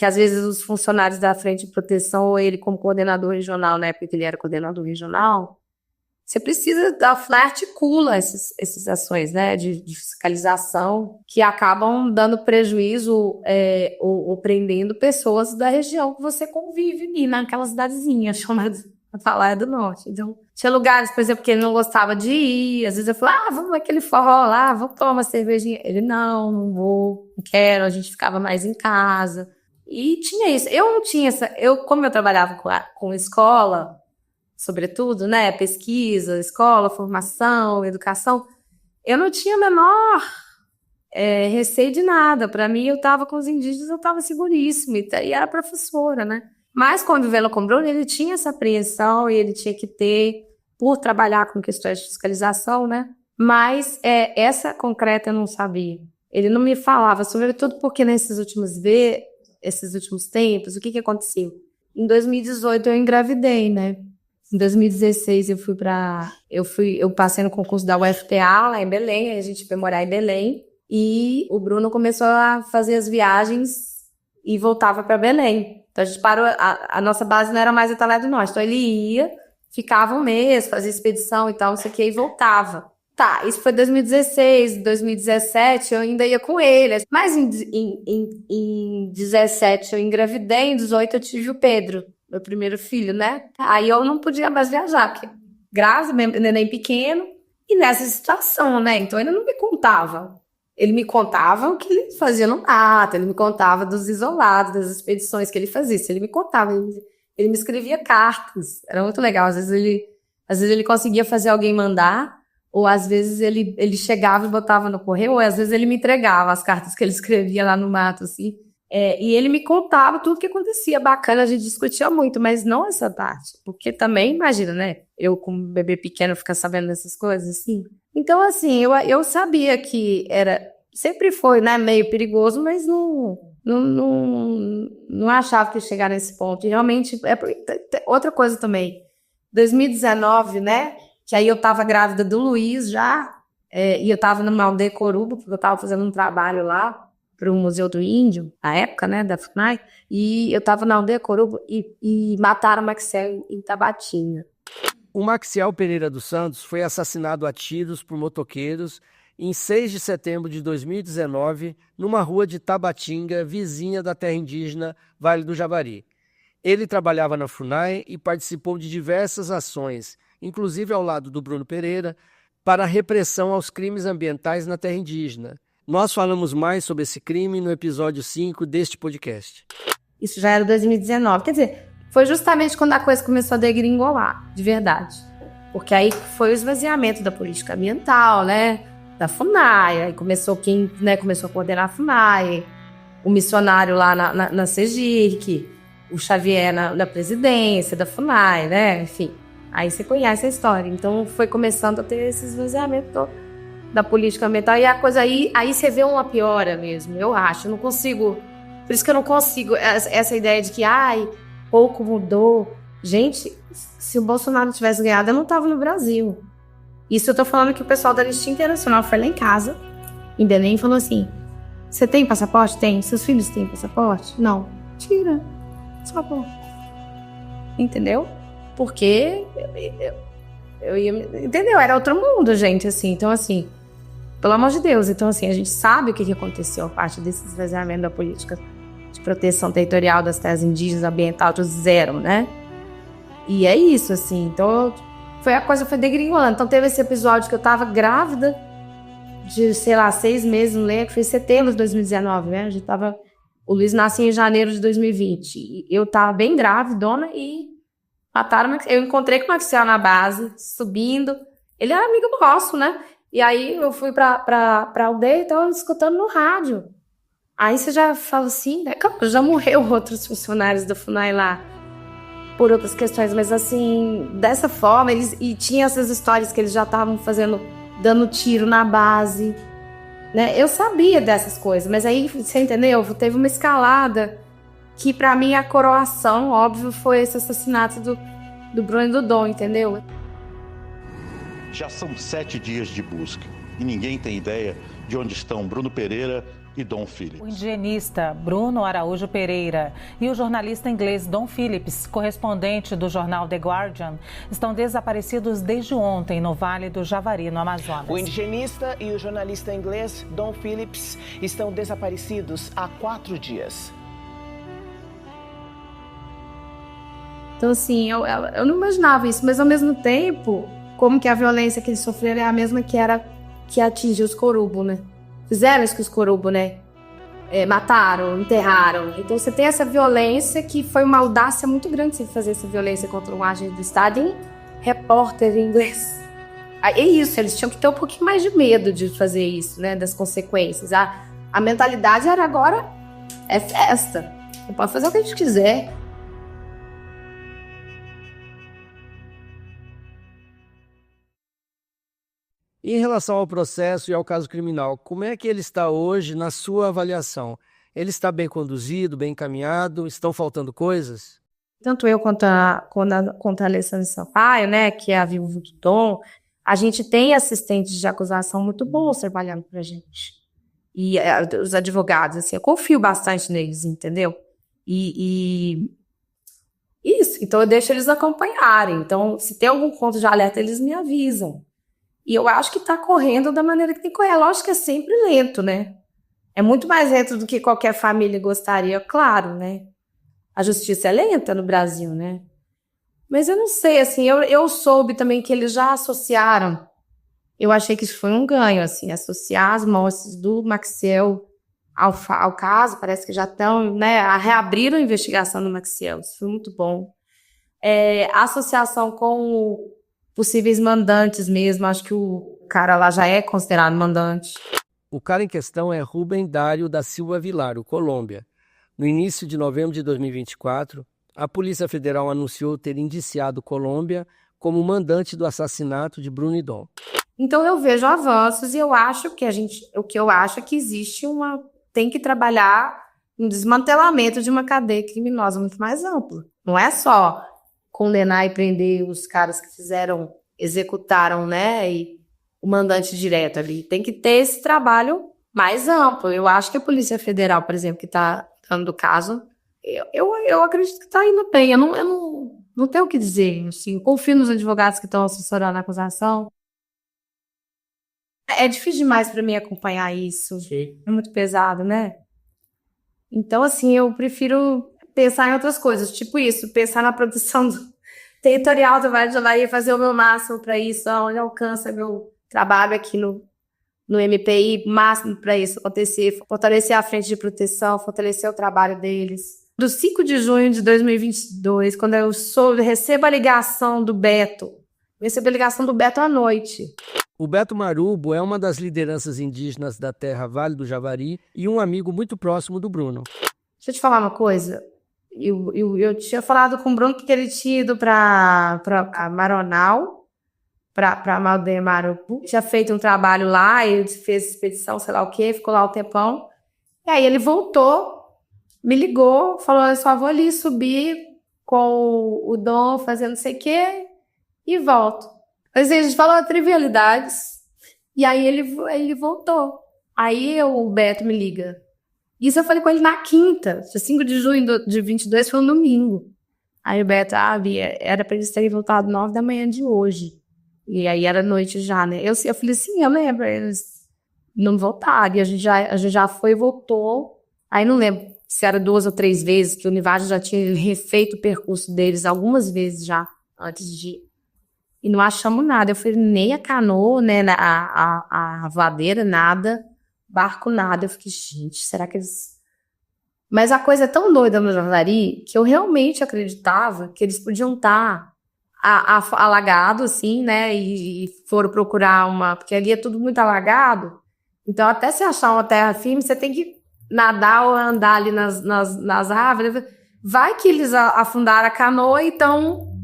às vezes os funcionários da Frente de Proteção, ou ele como coordenador regional, na época que ele era coordenador regional, você precisa articula essas ações, né, de fiscalização que acabam dando prejuízo ou prendendo pessoas da região que você convive ali naquela cidadezinha chamada Atalaia do Norte. Então, tinha lugares, por exemplo, que ele não gostava de ir. Às vezes eu falava, vamos naquele forró lá, vamos tomar uma cervejinha. Ele, não vou, não quero, a gente ficava mais em casa. E tinha isso. Eu não tinha como eu trabalhava com escola, sobretudo, né, pesquisa, escola, formação, educação, eu não tinha o menor receio de nada. Para mim, eu estava com os indígenas, eu estava seguríssima, e era professora, né? Mas, convivendo com o Bruno, ele tinha essa apreensão, e ele tinha que ter, por trabalhar com questões de fiscalização, né? Mas essa concreta eu não sabia. Ele não me falava, sobretudo porque nesses últimos tempos, o que aconteceu? Em 2018 eu engravidei, né? Em 2016 eu passei no concurso da UFPA lá em Belém, aí a gente foi morar em Belém e o Bruno começou a fazer as viagens e voltava para Belém. Então a gente parou, a nossa base não era mais Italé do Norte, então ele ia, ficava um mês, fazia expedição e tal, não sei o que, e voltava. Tá, isso foi 2016, 2017 eu ainda ia com ele, mas em 17 eu engravidei, em 18 eu tive o Pedro, meu primeiro filho, né? Aí eu não podia mais viajar, porque grávida, neném pequeno, e nessa situação, né? Então ele não me contava. Ele me contava o que ele fazia no mato, ele me contava dos isolados, das expedições que ele fazia. Ele me contava, ele me escrevia cartas, era muito legal. Às vezes ele conseguia fazer alguém mandar, ou às vezes ele chegava e botava no correio, ou às vezes ele me entregava as cartas que ele escrevia lá no mato, assim. E ele me contava tudo o que acontecia, bacana, a gente discutia muito, mas não essa parte, porque também, imagina, né, eu com um bebê pequeno ficar sabendo dessas coisas, assim. Então, assim, eu sabia que sempre foi, né, meio perigoso, mas não achava que ia chegar nesse ponto, e realmente, outra coisa também, 2019, né, que aí eu tava grávida do Luiz já, e eu tava numa aldeia Coruba, porque eu tava fazendo um trabalho lá, para o Museu do Índio, na época, né, da FUNAI, e eu estava na aldeia Coruba e mataram o Maxiel em Tabatinga. O Maxiel Pereira dos Santos foi assassinado a tiros por motoqueiros em 6 de setembro de 2019, numa rua de Tabatinga, vizinha da terra indígena Vale do Javari. Ele trabalhava na FUNAI e participou de diversas ações, inclusive ao lado do Bruno Pereira, para a repressão aos crimes ambientais na terra indígena. Nós falamos mais sobre esse crime no episódio 5 deste podcast. Isso já era 2019. Quer dizer, foi justamente quando a coisa começou a degringolar, de verdade. Porque aí foi o esvaziamento da política ambiental, né? Da FUNAI. Aí começou quem, né, começou a coordenar a FUNAI, o missionário lá na CEGIRC, o Xavier na presidência da FUNAI, né? Enfim, aí você conhece a história. Então foi começando a ter esse esvaziamento todo da política ambiental, e a coisa aí você vê uma piora mesmo, eu acho, eu não consigo, por isso que eu não consigo, essa ideia de que, pouco mudou. Gente, se o Bolsonaro tivesse ganhado, eu não tava no Brasil. Isso eu tô falando que o pessoal da Anistia Internacional foi lá em casa, em Belém, e falou assim, você tem passaporte? Tem. Seus filhos têm passaporte? Não. Tira. Só bom. Entendeu? Porque eu ia... Entendeu? Era outro mundo, gente, assim. Então, assim, pelo amor de Deus. Então, assim, a gente sabe o que aconteceu a parte desse esvaziamento da política de proteção territorial das terras indígenas, ambiental, tudo zero, né? E é isso, assim. Então, a coisa foi degringolando. Então, teve esse episódio que eu tava grávida de, sei lá, 6 meses, não lembro, que foi em setembro de 2019, né? O Luiz nasceu em janeiro de 2020. E eu tava bem gravidona e mataram. Eu encontrei com o Maxiel na base, subindo. Ele era amigo nosso, né? E aí eu fui pra aldeia e tava escutando no rádio. Aí você já fala assim, né? Claro, já morreu outros funcionários da FUNAI lá por outras questões, mas assim, dessa forma, e tinha essas histórias que eles já estavam fazendo, dando tiro na base, né? Eu sabia dessas coisas, mas aí, você entendeu? Teve uma escalada que, pra mim, a coroação, óbvio, foi esse assassinato do Bruno e do Dom, entendeu? Já são 7 dias de busca e ninguém tem ideia de onde estão Bruno Pereira e Dom Phillips. O indigenista Bruno Araújo Pereira e o jornalista inglês Dom Phillips, correspondente do jornal The Guardian, estão desaparecidos desde ontem no Vale do Javari, no Amazonas. O indigenista e o jornalista inglês Dom Phillips estão desaparecidos há 4 dias. Então, assim, eu não imaginava isso, mas ao mesmo tempo, como que a violência que eles sofreram é a mesma que atingiu os Corubo, né? Fizeram isso com os Corubo, né? Mataram, enterraram. Então você tem essa violência que foi uma audácia muito grande você fazer essa violência contra um agente do Estado em repórter em inglês. É isso, eles tinham que ter um pouquinho mais de medo de fazer isso, né? Das consequências. A mentalidade era agora é festa. Você pode fazer o que a gente quiser. Em relação ao processo e ao caso criminal, como é que ele está hoje na sua avaliação? Ele está bem conduzido, bem encaminhado? Estão faltando coisas? tanto eu quanto a Alessandra Sampaio, né, que é a viúva do Dom, a gente tem assistentes de acusação muito bons trabalhando pra gente. E os advogados, assim, eu confio bastante neles, entendeu? Isso, então eu deixo eles acompanharem. Então, se tem algum ponto de alerta, eles me avisam. E eu acho que tá correndo da maneira que tem que correr. Lógico que é sempre lento, né? É muito mais lento do que qualquer família gostaria, claro, né? A justiça é lenta no Brasil, né? Mas eu não sei, assim, eu soube também que eles já associaram. Eu achei que isso foi um ganho, assim, associar as mortes do Maxiel ao caso, parece que já estão, né, reabriram a investigação do Maxiel, isso foi muito bom. A associação com possíveis mandantes mesmo, acho que o cara lá já é considerado mandante. O cara em questão é Rubem Dário da Silva Vilar, o Colômbia. No início de novembro de 2024, a Polícia Federal anunciou ter indiciado Colômbia como mandante do assassinato de Bruno e Dom. Então eu vejo avanços e eu acho que o que eu acho é que existe tem que trabalhar um desmantelamento de uma cadeia criminosa muito mais ampla. Não é só condenar e prender os caras que executaram, né, e o mandante direto ali. Tem que ter esse trabalho mais amplo. Eu acho que a Polícia Federal, por exemplo, que está dando o caso, eu acredito que está indo bem. Eu não tenho o que dizer. Assim, eu confio nos advogados que estão assessorando a acusação. É difícil demais para mim acompanhar isso. Sim. É muito pesado, né? Então, assim, eu prefiro pensar em outras coisas. Tipo isso, pensar na produção territorial do Vale do Javari, fazer o meu máximo para isso, onde alcança meu trabalho aqui no MPI, máximo para isso acontecer, fortalecer a frente de proteção, fortalecer o trabalho deles. Do 5 de junho de 2022, quando eu recebo a ligação do Beto, à noite. O Beto Marubo é uma das lideranças indígenas da terra Vale do Javari e um amigo muito próximo do Bruno. Deixa eu te falar uma coisa. Eu tinha falado com o Bruno que ele tinha ido para Maronal, para Maldeia Marubu. Tinha feito um trabalho lá, ele fez expedição, sei lá o quê, ficou lá um tempão. E aí ele voltou, me ligou, falou, eu só vou ali subir com o Dom, fazendo não sei o quê, e volto. Mas a gente falou trivialidades, e aí ele voltou. Aí o Beto me liga. Isso eu falei com ele na quinta, 5 de junho de 22 foi um domingo. Aí o Beto, Bia, era para eles terem voltado 9 da manhã de hoje. E aí era noite já, né? Eu falei assim, eu lembro, eles não voltaram. E a gente já foi e voltou. Aí não lembro se era 2 ou 3 vezes, que o Univaja já tinha refeito o percurso deles algumas vezes já, antes de ir. E não achamos nada. Eu falei, nem a canoa, né, a voadeira, nada. Barco, nada. Eu fiquei, gente, será que eles... Mas a coisa é tão doida no Javari que eu realmente acreditava que eles podiam estar alagados, assim, né, e foram procurar porque ali é tudo muito alagado. Então, até se achar uma terra firme, você tem que nadar ou andar ali nas árvores. Vai que eles afundaram a canoa, então...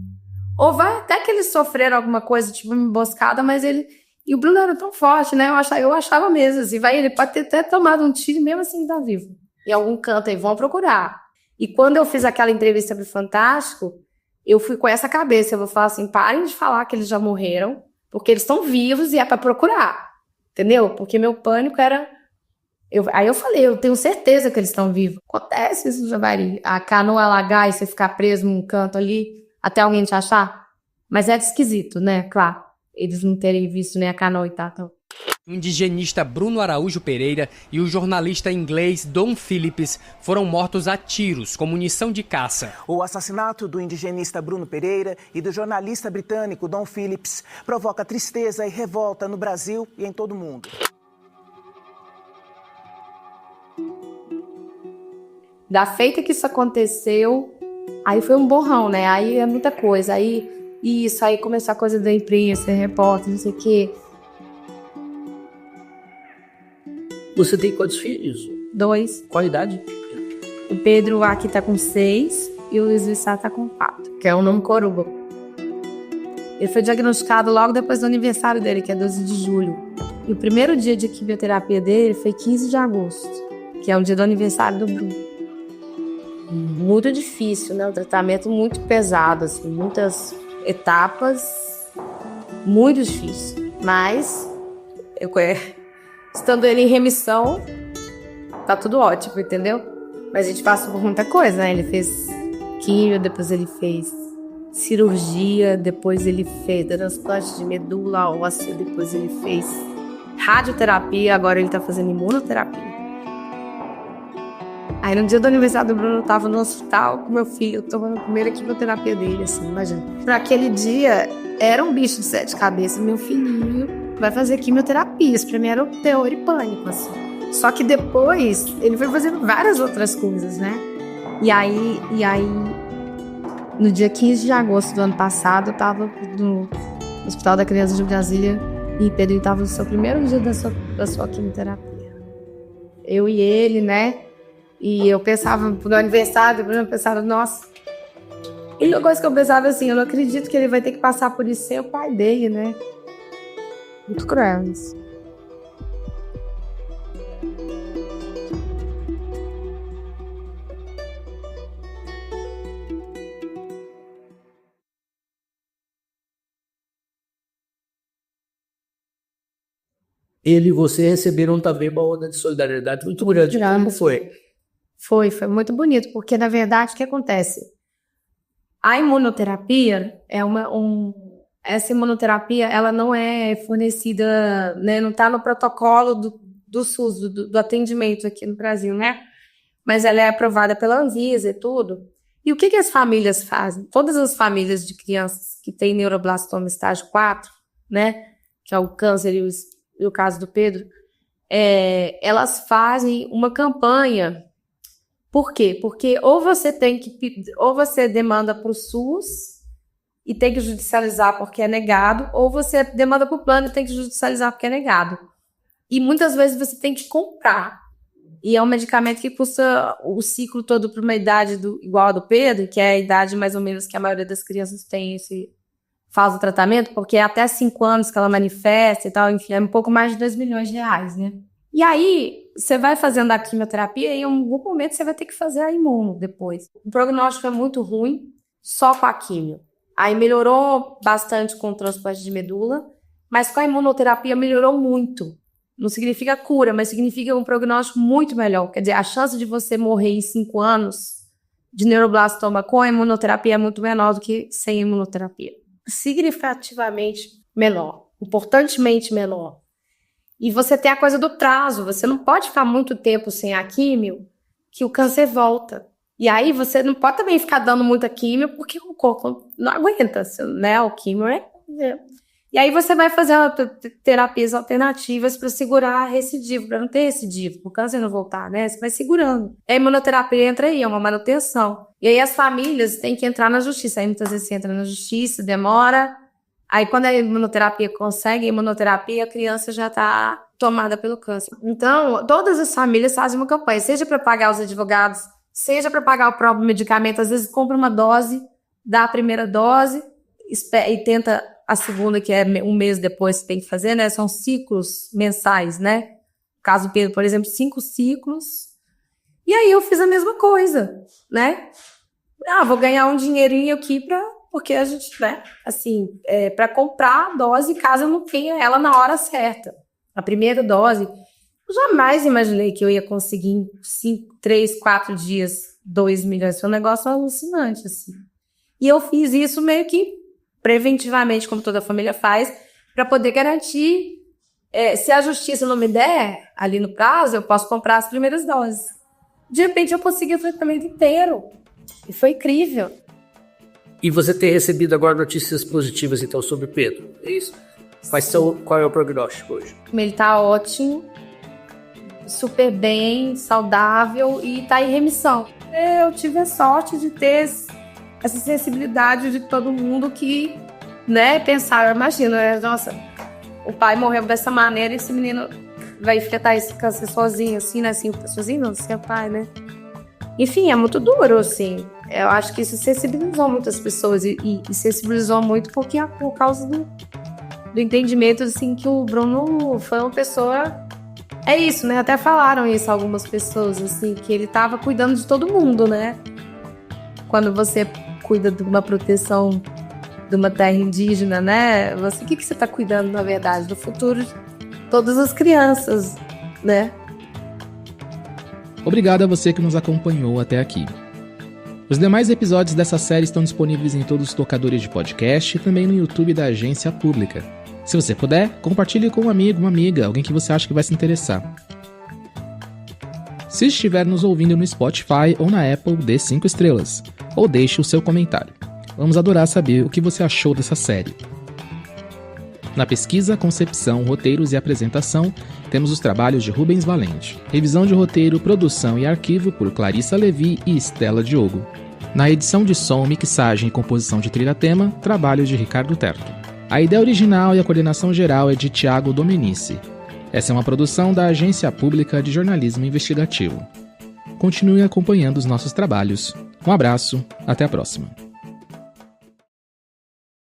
Ou vai até que eles sofreram alguma coisa, tipo uma emboscada, mas ele... E o Bruno era tão forte, né? Eu achava mesmo, assim, ele pode ter até tomado um tiro, mesmo assim tá vivo. Em algum canto aí, vão procurar. E quando eu fiz aquela entrevista pro Fantástico, eu fui com essa cabeça, eu vou falar assim, parem de falar que eles já morreram, porque eles estão vivos e é pra procurar, entendeu? Porque meu pânico era... Aí eu falei, eu tenho certeza que eles estão vivos. Acontece isso no Javari, a canoa alagar e você ficar preso num canto ali, até alguém te achar. Mas é esquisito, né? Claro, eles não terem visto nem a canoa e tal. O indigenista Bruno Araújo Pereira e o jornalista inglês Dom Phillips foram mortos a tiros com munição de caça. O assassinato do indigenista Bruno Pereira e do jornalista britânico Dom Phillips provoca tristeza e revolta no Brasil e em todo o mundo. Da feita que isso aconteceu, aí foi um borrão, né? Aí é muita coisa. Aí começou a coisa da imprensa, repórter, não sei o quê. Você tem quantos filhos? 2. Qual a idade? O Pedro aqui tá com 6 e o Luiz Vissá tá com 4, que é o nome Coruba. Ele foi diagnosticado logo depois do aniversário dele, que é 12 de julho. E o primeiro dia de quimioterapia dele foi 15 de agosto, que é o dia do aniversário do Bruno. muito difícil, né? Um tratamento muito pesado, assim, muitas etapas, muito difícil. Mas, estando ele em remissão, tá tudo ótimo, entendeu? Mas a gente passou por muita coisa, né? Ele fez químio, depois ele fez cirurgia, depois ele fez transplante de medula óssea, depois ele fez radioterapia, agora ele tá fazendo imunoterapia. Aí no dia do aniversário do Bruno, eu tava no hospital com meu filho, tomando a primeira quimioterapia dele, assim, imagina. Naquele dia, era um bicho de 7 cabeças, meu filhinho vai fazer quimioterapia, isso pra mim era um terror e pânico, assim. Só que depois, ele foi fazendo várias outras coisas, né? E aí, no dia 15 de agosto do ano passado, eu tava no Hospital da Criança de Brasília e Pedro tava no seu primeiro dia da sua quimioterapia. Eu e ele, né? E eu pensava, no aniversário, eu pensava, nossa. E uma coisa que eu pensava assim, eu não acredito que ele vai ter que passar por isso sem o pai dele, né? Muito cruel isso. Ele e você receberam também uma onda de solidariedade muito grande. Como foi? Foi muito bonito, porque na verdade o que acontece? A imunoterapia essa imunoterapia, ela não é fornecida, né, não está no protocolo do SUS, do atendimento aqui no Brasil, né? Mas ela é aprovada pela Anvisa e tudo. E o que as famílias fazem? Todas as famílias de crianças que têm neuroblastoma estágio 4, né, que é o câncer e o caso do Pedro, elas fazem uma campanha. Por quê? Porque ou você demanda para o SUS e tem que judicializar porque é negado, ou você demanda para o plano e tem que judicializar porque é negado. E muitas vezes você tem que comprar. E é um medicamento que custa o ciclo todo para uma idade igual a do Pedro, que é a idade mais ou menos que a maioria das crianças faz o tratamento, porque é até 5 anos que ela manifesta e tal, enfim, é um pouco mais de 2 milhões de reais, né? E aí, você vai fazendo a quimioterapia e em algum momento você vai ter que fazer a imuno depois. O prognóstico é muito ruim só com a quimio. Aí melhorou bastante com o transplante de medula, mas com a imunoterapia melhorou muito. Não significa cura, mas significa um prognóstico muito melhor. Quer dizer, a chance de você morrer em 5 anos de neuroblastoma com a imunoterapia é muito menor do que sem imunoterapia. Significativamente menor, importantemente menor. E você tem a coisa do prazo, você não pode ficar muito tempo sem a químio, que o câncer volta. E aí você não pode também ficar dando muita químio, porque o corpo não aguenta, né? O químio E aí você vai fazer terapias alternativas para segurar a recidivo, para não ter recidivo, para o câncer não voltar, né? Você vai segurando. A imunoterapia entra aí, é uma manutenção. E aí as famílias têm que entrar na justiça. Aí muitas vezes você entra na justiça, demora. Aí quando a imunoterapia consegue, a imunoterapia, a criança já está tomada pelo câncer. Então, todas as famílias fazem uma campanha, seja para pagar os advogados, seja para pagar o próprio medicamento. Às vezes compra uma dose, dá a primeira dose e tenta a segunda, que é um mês depois que tem que fazer, né? São ciclos mensais, né? No caso do Pedro, por exemplo, 5 ciclos. E aí eu fiz a mesma coisa, né? Vou ganhar um dinheirinho aqui porque a gente, né? Assim, para comprar a dose caso eu não tenha ela na hora certa. A primeira dose, eu jamais imaginei que eu ia conseguir em 3, 4 dias 2 milhões. Foi um negócio alucinante, assim. E eu fiz isso meio que preventivamente, como toda família faz, para poder garantir, se a justiça não me der ali no prazo, eu posso comprar as primeiras doses. De repente eu consegui o tratamento inteiro. E foi incrível. E você tem recebido agora notícias positivas, então, sobre o Pedro, é isso? Qual é o prognóstico hoje? Ele tá ótimo, super bem, saudável e tá em remissão. Eu tive a sorte de ter essa sensibilidade de todo mundo que, né, pensar, imagina, nossa, o pai morreu dessa maneira e esse menino vai enfrentar esse câncer sozinho, assim, né, assim, sozinho não, sem o pai, né. Enfim, é muito duro, assim. Eu acho que isso sensibilizou muitas pessoas e sensibilizou muito por causa do entendimento, assim, que o Bruno foi uma pessoa... É isso, né? Até falaram isso algumas pessoas, assim, que ele tava cuidando de todo mundo, né? quando você cuida de uma proteção de uma terra indígena, né? O que você está cuidando, na verdade, do futuro de todas as crianças, né? Obrigado a você que nos acompanhou até aqui. Os demais episódios dessa série estão disponíveis em todos os tocadores de podcast e também no YouTube da Agência Pública. Se você puder, compartilhe com um amigo, uma amiga, alguém que você acha que vai se interessar. Se estiver nos ouvindo no Spotify ou na Apple, dê 5 estrelas, ou deixe o seu comentário. Vamos adorar saber o que você achou dessa série. Na pesquisa, concepção, roteiros e apresentação, temos os trabalhos de Rubens Valente. Revisão de roteiro, produção e arquivo por Clarissa Levi e Estela Diogo. Na edição de som, mixagem e composição de trilha-tema, trabalho de Ricardo Terto. A ideia original e a coordenação geral é de Tiago Domenici. Essa é uma produção da Agência Pública de Jornalismo Investigativo. Continue acompanhando os nossos trabalhos. Um abraço, até a próxima.